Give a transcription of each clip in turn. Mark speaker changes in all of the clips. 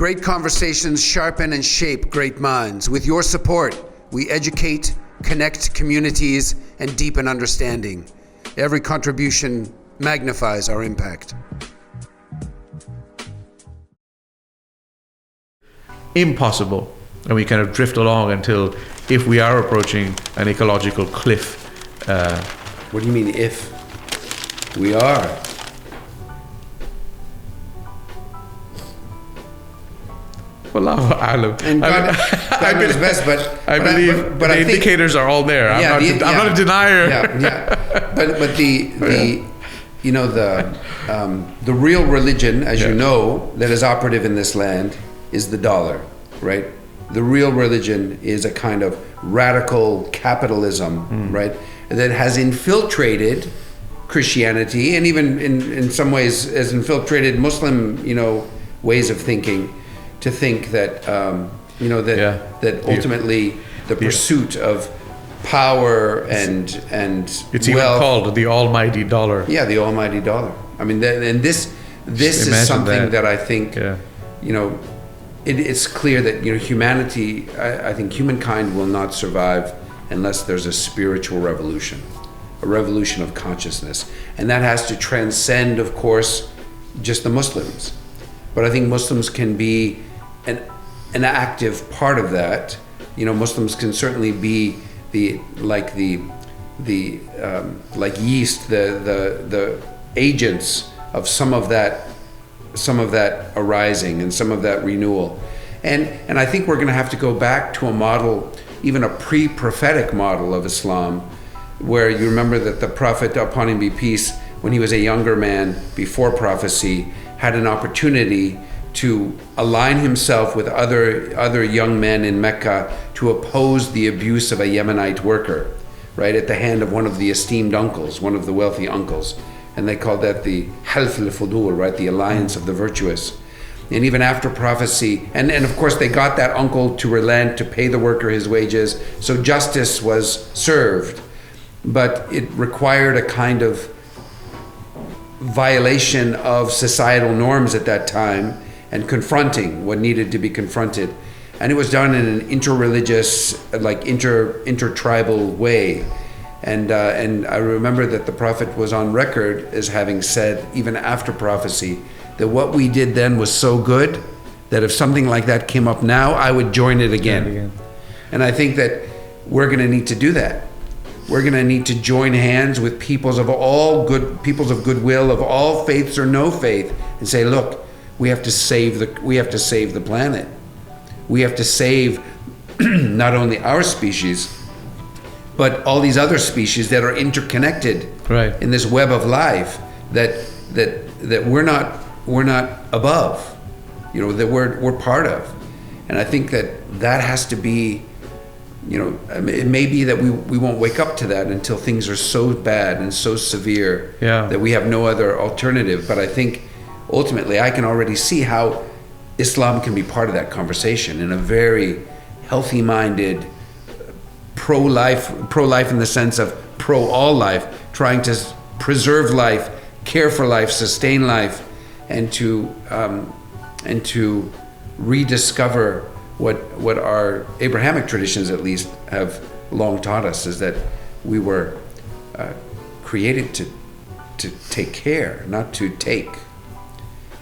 Speaker 1: Great conversations sharpen and shape great minds. With your support, we educate, connect communities, and deepen understanding. Every contribution magnifies our impact.
Speaker 2: Impossible. And we kind of drift along until, if we are approaching an ecological cliff.
Speaker 1: What do you mean, if? We are.
Speaker 2: Well,
Speaker 1: and God knows best, but
Speaker 2: I believe the indicators are all there. I'm not a denier.
Speaker 1: But the real religion, as you know, that is operative in this land is the dollar, right? The real religion is a kind of radical capitalism, right? That has infiltrated Christianity, and even in some ways has infiltrated Muslim, ways of thinking, to think that that ultimately the pursuit of power and
Speaker 2: it's
Speaker 1: wealth,
Speaker 2: even called the almighty dollar.
Speaker 1: Yeah, the almighty dollar. I mean, and this is something that I think it's clear that humanity. I think humankind will not survive unless there's a spiritual revolution, a revolution of consciousness, and that has to transcend, of course, just the Muslims. But I think Muslims can be an active part of that. Muslims can certainly be like yeast, the agents of some of that arising and some of that renewal. And I think we're going to have to go back to a model, even a pre-prophetic model of Islam, where you remember that the Prophet, upon him be peace, when he was a younger man before prophecy, had an opportunity to align himself with other young men in Mecca to oppose the abuse of a Yemenite worker, right, at the hand of one of the esteemed uncles, one of the wealthy uncles. And they called that the Half al-Fudul, right, the alliance of the virtuous. And even after prophecy, and of course they got that uncle to relent, to pay the worker his wages, so justice was served. But it required a kind of violation of societal norms at that time, and confronting what needed to be confronted. And it was done in an interreligious, intertribal way. And I remember that the Prophet was on record as having said, even after prophecy, that what we did then was so good that if something like that came up now, I would join it again. And I think that we're going to need to do that. We're going to need to join hands with peoples of goodwill, of all faiths or no faith, and say, look, we have to save the planet. We have to save not only our species, but all these other species that are interconnected in this web of life that we're not above, that we're part of. And I think that has to be, it may be that we won't wake up to that until things are so bad and so severe that we have no other alternative. But I think ultimately I can already see how Islam can be part of that conversation in a very healthy-minded, pro-life in the sense of pro-all life, trying to preserve life, care for life, sustain life, and to rediscover what our Abrahamic traditions at least have long taught us, is that we were created to take care, not to take.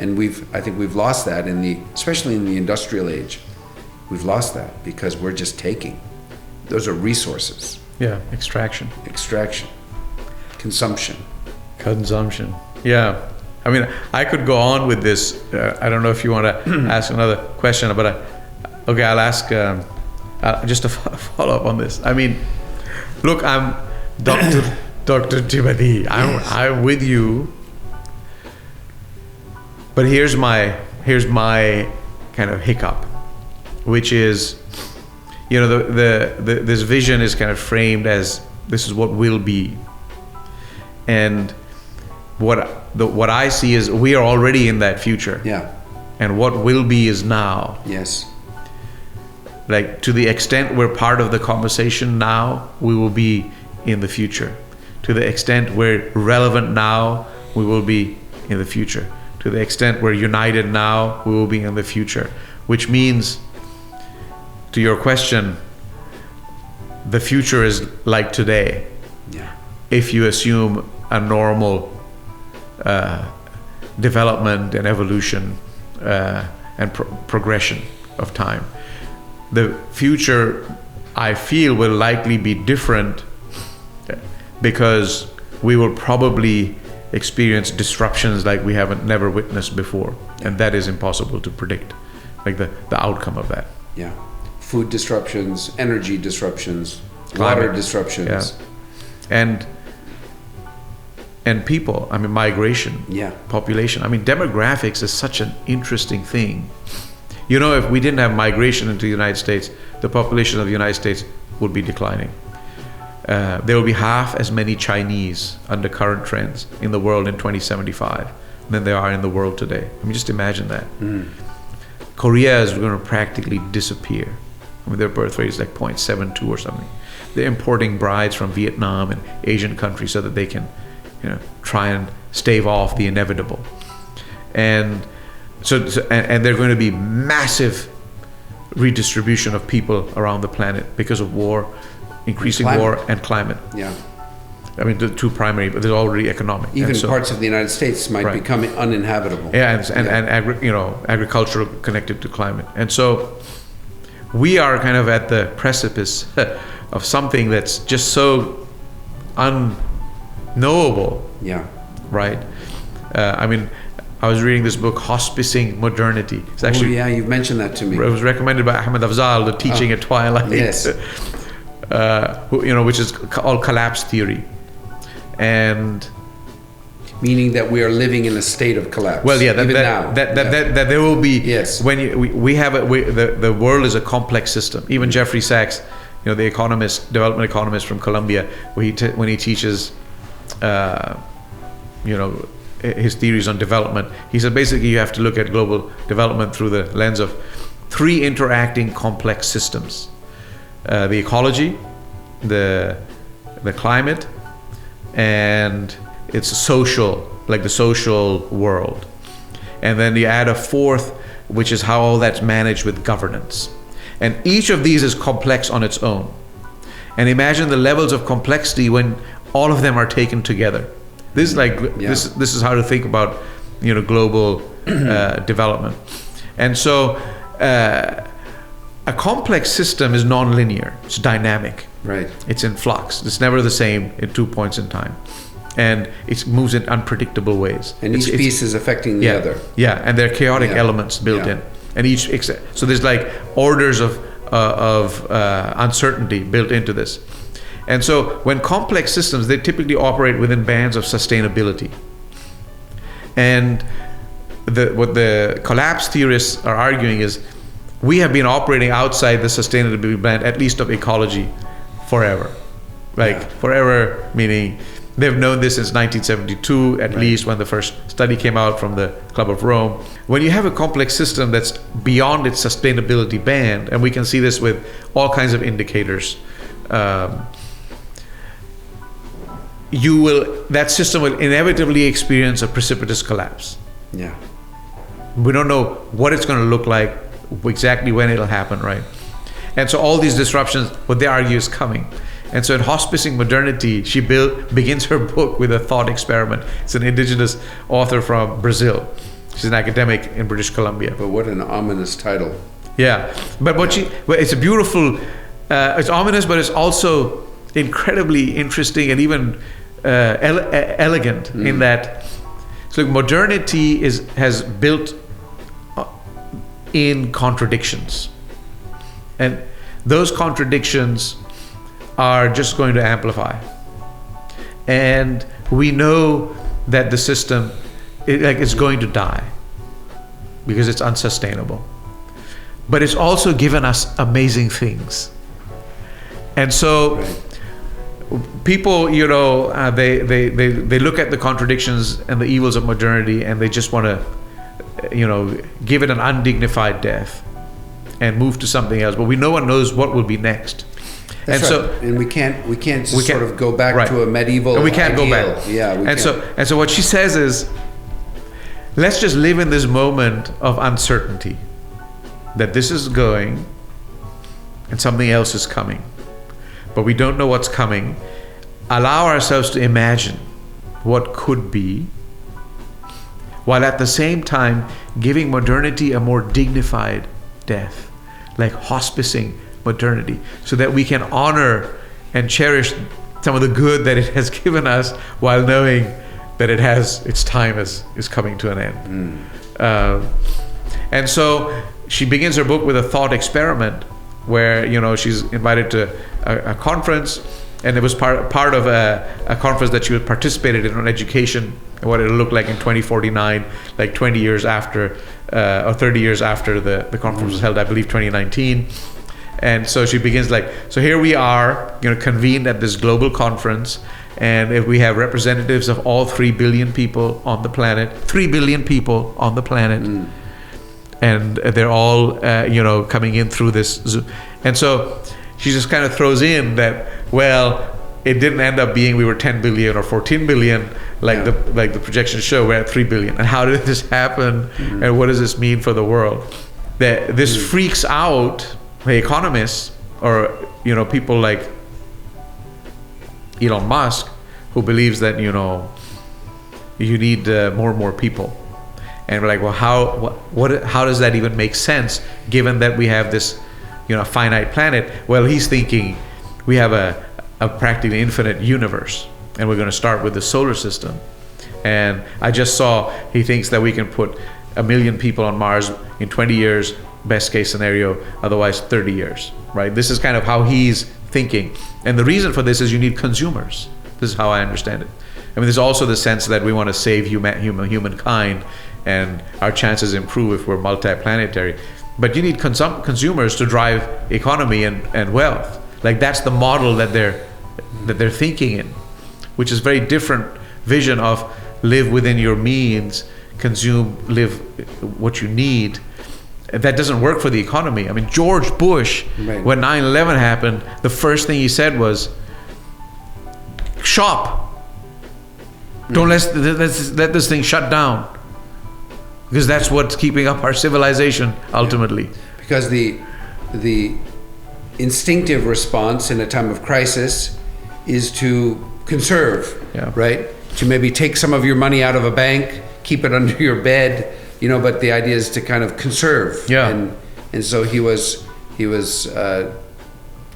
Speaker 1: And I think we've lost that especially in the industrial age. We've lost that because we're just taking. Those are resources.
Speaker 2: Yeah, extraction.
Speaker 1: Consumption.
Speaker 2: Yeah. I mean, I could go on with this. I don't know if you want to ask another question, but I'll ask just to follow up on this. I mean, look, I'm Dr. Tibadi. I'm with you. But here's my kind of hiccup, which is, this vision is kind of framed as this is what will be, and what I see is we are already in that future.
Speaker 1: Yeah.
Speaker 2: And what will be is now.
Speaker 1: Yes.
Speaker 2: Like, to the extent we're part of the conversation now, we will be in the future. To the extent we're relevant now, we will be in the future. to the extent we're united now, we will be in the future. Which means, to your question, the future is like today.
Speaker 1: Yeah.
Speaker 2: If you assume a normal development and evolution and progression of time. The future, I feel, will likely be different because we will probably experience disruptions like we haven't never witnessed before, and that is impossible to predict, like the outcome of that.
Speaker 1: Yeah. Food disruptions, energy disruptions,
Speaker 2: Climate.
Speaker 1: water disruptions.
Speaker 2: Yeah. And people, I mean, migration,
Speaker 1: Yeah.
Speaker 2: population. I mean, demographics is such an interesting thing. You know, if we didn't have migration into the United States, the population of the United States would be declining. There will be half as many Chinese under current trends in the world in 2075 than there are in the world today. I mean, just imagine that. Korea is going to practically disappear. I mean, their birth rate is like 0.72 or something. They're importing brides from Vietnam and Asian countries so that they can, try and stave off the inevitable. And so there's going to be massive redistribution of people around the planet because of war, increasing war, and climate.
Speaker 1: Yeah.
Speaker 2: I mean, the two primary, but there's already economic.
Speaker 1: Even parts of the United States might become uninhabitable.
Speaker 2: Yeah, and agricultural connected to climate. And so we are kind of at the precipice of something that's just so unknowable.
Speaker 1: Yeah.
Speaker 2: Right? I mean, I was reading this book, Hospicing Modernity. It's actually,
Speaker 1: you've mentioned that to me.
Speaker 2: It was recommended by Ahmed Afzal, the Teaching at Twilight.
Speaker 1: Yes.
Speaker 2: Which is all collapse theory. And
Speaker 1: meaning that we are living in a state of collapse.
Speaker 2: Well, yeah,
Speaker 1: now.
Speaker 2: That there will be.
Speaker 1: Yes.
Speaker 2: When the world is a complex system. Even Jeffrey Sachs, the development economist from Columbia, when he teaches, his theories on development, he said basically you have to look at global development through the lens of three interacting complex systems: the ecology, the climate, and it's social, like the social world. And then you add a fourth, which is how all that's managed with governance. And each of these is complex on its own. And imagine the levels of complexity when all of them are taken together. This is this is how to think about global development. And so a complex system is non-linear. It's dynamic.
Speaker 1: Right.
Speaker 2: It's in flux. It's never the same at 2 points in time, and it moves in unpredictable ways.
Speaker 1: And each piece is affecting the other.
Speaker 2: Yeah, and there are chaotic elements built in, and so there's like orders of uncertainty built into this. And so when complex systems, they typically operate within bands of sustainability. And what the collapse theorists are arguing is we have been operating outside the sustainability band, at least of ecology, forever. Forever, meaning they've known this since 1972, at least, when the first study came out from the Club of Rome. When you have a complex system that's beyond its sustainability band, and we can see this with all kinds of indicators, that system will inevitably experience a precipitous collapse.
Speaker 1: Yeah.
Speaker 2: We don't know what it's going to look like, exactly when it'll happen, right? And so all these disruptions, what they argue, is coming. And so in Hospicing Modernity, she begins her book with a thought experiment. It's an indigenous author from Brazil. She's an academic in British Columbia.
Speaker 1: But what an ominous title.
Speaker 2: Yeah, but it's a beautiful, it's ominous, but it's also incredibly interesting and even elegant in that. So modernity has built in contradictions, and those contradictions are just going to amplify. And we know that the system it's going to die because it's unsustainable. But it's also given us amazing things. And so people, they look at the contradictions and the evils of modernity, and they just want to, give it an undignified death and move to something else. But no one knows what will be next.
Speaker 1: That's
Speaker 2: and
Speaker 1: right.
Speaker 2: so,
Speaker 1: and we can't sort of go back to a medieval.
Speaker 2: And we can't
Speaker 1: ideal.
Speaker 2: go back.
Speaker 1: Yeah.
Speaker 2: And so what she says is, let's just live in this moment of uncertainty, that this is going and something else is coming, but we don't know what's coming. Allow ourselves to imagine what could be, while at the same time giving modernity a more dignified death, like hospicing modernity, so that we can honor and cherish some of the good that it has given us, while knowing that it has its time is coming to an end. And so she begins her book with a thought experiment, where she's invited to a conference, and it was part of a conference that she had participated in on education and what it'll look like in 2049, like 20 years after or 30 years after the conference was held, I believe 2019. And so she begins so here we are, convened at this global conference, and if we have representatives of all 3 billion people on the planet, 3 billion people on the planet, and they're all coming in through this Zoom. And so she just kind of throws in that, well, it didn't end up being we were 10 billion or 14 billion the projections show. We're at 3 billion. And how did this happen? And what does this mean for the world? That this freaks out the economists, or people like Elon Musk, who believes that you need more and more people. And we're like, well, how does that even make sense, given that we have this finite planet? Well, he's thinking we have a practically infinite universe, and we're going to start with the solar system. And I just saw he thinks that we can put 1 million people on Mars in 20 years, best case scenario, otherwise 30 years, right? This is kind of how he's thinking. And the reason for this is you need consumers. This is how I understand it. I mean, there's also the sense that we want to save humankind, and our chances improve if we're multi-planetary. But you need consumers to drive economy and wealth. Like, that's the model that they're thinking in, which is very different vision of live within your means, live what you need. That doesn't work for the economy. I mean, George Bush, when 9/11 happened, the first thing he said was, shop. Don't let this thing shut down. Because that's what's keeping up our civilization, ultimately.
Speaker 1: Yeah. Because the instinctive response in a time of crisis is to conserve, right? To maybe take some of your money out of a bank, keep it under your bed, but the idea is to kind of conserve.
Speaker 2: Yeah.
Speaker 1: And so he was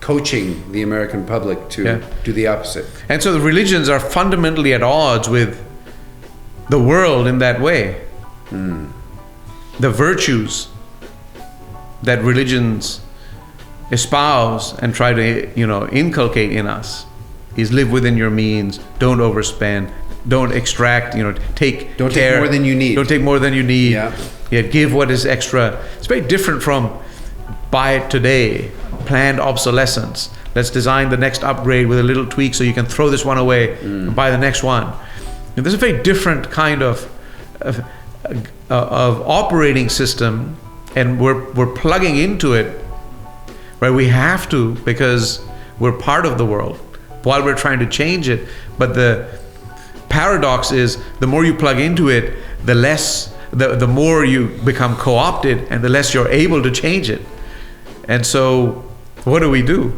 Speaker 1: coaching the American public to do the opposite.
Speaker 2: And so the religions are fundamentally at odds with the world in that way. The virtues that religions espouse and try to inculcate in us is live within your means, don't overspend, don't extract, take
Speaker 1: more than you need.
Speaker 2: Don't take more than you need. Give what is extra. It's very different from buy it today, planned obsolescence. Let's design the next upgrade with a little tweak so you can throw this one away and buy the next one. And there's a very different kind of operating system, and we're plugging into it, right? We have to, because we're part of the world while we're trying to change it. But the paradox is, the more you plug into it, the more you become co-opted, and the less you're able to change it. And so what do we do?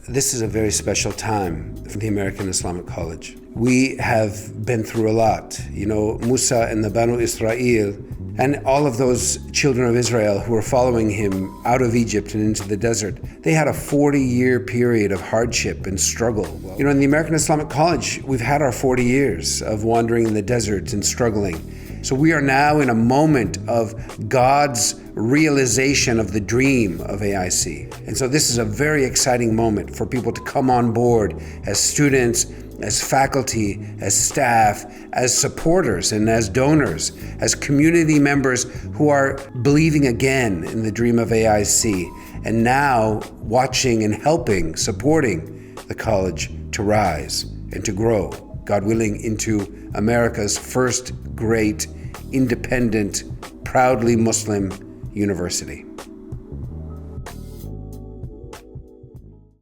Speaker 1: This is a very special time for the American Islamic College. We have been through a lot. Musa and the Banu Israel, and all of those children of Israel who were following him out of Egypt and into the desert, they had a 40-year period of hardship and struggle. In the American Islamic College, we've had our 40 years of wandering in the desert and struggling. So we are now in a moment of God's realization of the dream of AIC. And so this is a very exciting moment for people to come on board as students, as faculty, as staff, as supporters, and as donors, as community members who are believing again in the dream of AIC, and now watching and helping, supporting the college to rise and to grow, God willing, into America's first great, independent, proudly Muslim university.